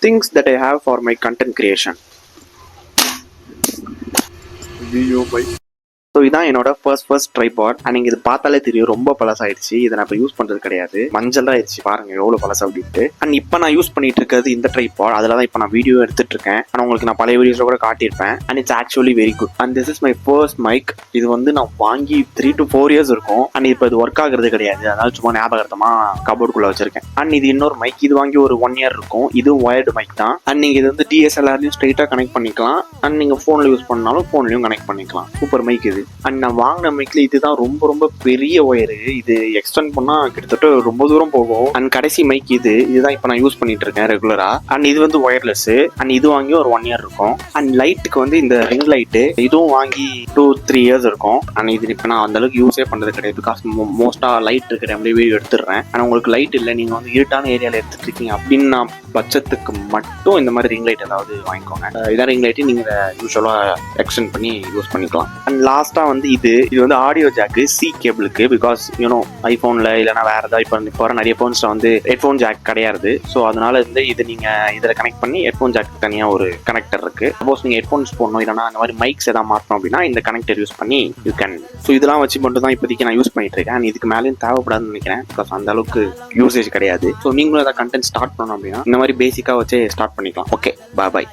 things that I have for my content creation. So இதான் என்னோட first tripod. And நீங்கள் இது பார்த்தாலே தெரியும் ரொம்ப பழசாயிடுச்சு. இதை நான் இப்போ யூஸ் பண்ணுறது கிடையாது. மஞ்சள் ஆயிடுச்சு பாருங்க எவ்வளோ பழசு அப்படின்ட்டு. அண்ட் இப்போ நான் யூஸ் பண்ணிட்டு இருக்கிறது இந்த ட்ரைபாட். அதில் தான் இப்போ நான் வீடியோ எடுத்துட்டு இருக்கேன். ஆனால் உங்களுக்கு நான் பழைய வீடியோஸில் கூட காட்டியிருப்பேன். And it's actually very good. And this is my first mic. இது வந்து நான் வாங்கி 3 to 4 years இருக்கும். அண்ட் இப்போ இது ஒர்க் ஆகுறது கிடையாது. அதனால சும்மா ஞாபகமாக கபோர்டுக்குள்ளே வச்சிருக்கேன். அண்ட் இது இன்னொரு மைக். இது வாங்கி ஒரு 1 year இருக்கும். இதுவும் ஒயர்டு மைக் தான். அண்ட் நீங்கள் இது வந்து DSLRலையும் ஸ்ட்ரைட்டாக கனெக்ட் பண்ணிக்கலாம். அண்ட் நீங்கள் ஃபோனில் யூஸ் பண்ணாலும் ஃபோன்லையும் கனெக்ட் பண்ணிக்கலாம். சூப்பர் மைக் இது. அண்ட் நான் வாங்கின மைக்ல இதுதான் ரொம்ப பெரிய ஒயரு. இது எக்ஸ்டெண்ட் பண்ணா கிட்டத்தட்ட ரொம்ப தூரம் போகும். அண்ட் கடைசி மைக் இதுதான் இப்போ நான் யூஸ் பண்ணிட்டு இருக்கேன் ரெகுலரா. அண்ட் இது வந்து ஒயர்லெஸ். அண்ட் இது வாங்கி ஒரு 1 year இருக்கும். அண்ட் லைட்டுக்கு வந்து இந்த ரிங் லைட்டு இதுவும் வாங்கி 2-3 years இருக்கும். அண்ட் இது இப்போ நான் அந்த அளவுக்கு யூஸே பண்றது கிடையாது. பிகாஸ் மோஸ்டா லைட் இருக்கிற அப்படியே வீடியோ எடுத்துடுறேன். ஆனால் உங்களுக்கு லைட் இல்லை, நீங்க வந்து இருட்டான ஏரியால எடுத்துட்டு இருக்கீங்க அப்படின்னு பட்சத்துக்கு மட்டும் இந்த மாதிரி ரிங் லைட் ஏதாவது வாங்கிக்கோங்க. இதான் ரிங் லைட்டு நீங்க யூஸ்வலா எக்ஸ்டெண்ட் பண்ணி யூஸ் பண்ணிக்கலாம். அண்ட் லாஸ்டா வந்து இது வந்து ஆடியோ ஜாக்கு சி கேபிளுக்கு. பிகாஸ் யூனோ ஐபோன்ல இல்லைன்னா வேற ஏதாவது இப்போ வர நிறைய போன்ஸ்ல வந்து ஹெட்ஃபோன் ஜாக் கிடையாது. ஸோ அதனால வந்து இது நீங்க இதில் கனெக்ட் பண்ணி ஹெட்ஃபோன் ஜாக் தனியாக ஒரு கனெக்டர் இருக்கு. சப்போஸ் நீங்க ஹெட்ஃபோன்ஸ் போடணும் இல்லைன்னா அந்த மாதிரி மைக்ஸ் எதாவது மாற்றணும் அப்படின்னா இந்த கனெக்டர் யூஸ் பண்ணி யூ கேன். ஸோ இதெல்லாம் வச்சு மட்டும் தான் இப்போதைக்கு நான் யூஸ் பண்ணிட்டு இருக்கேன். அண்ட் இதுக்கு மேலேயும் தேவைப்படாதுன்னு நினைக்கிறேன். பிகாஸ் அந்த அளவுக்கு யூசேஜ் கிடையாது. ஸோ நீங்களும் ஏதாவது கண்டென்ட் ஸ்டார்ட் பண்ணணும் அப்படின்னா இந்த மாதிரி பேசிக்காக வச்சு ஸ்டார்ட் பண்ணிக்கலாம். ஓகே, பாய்.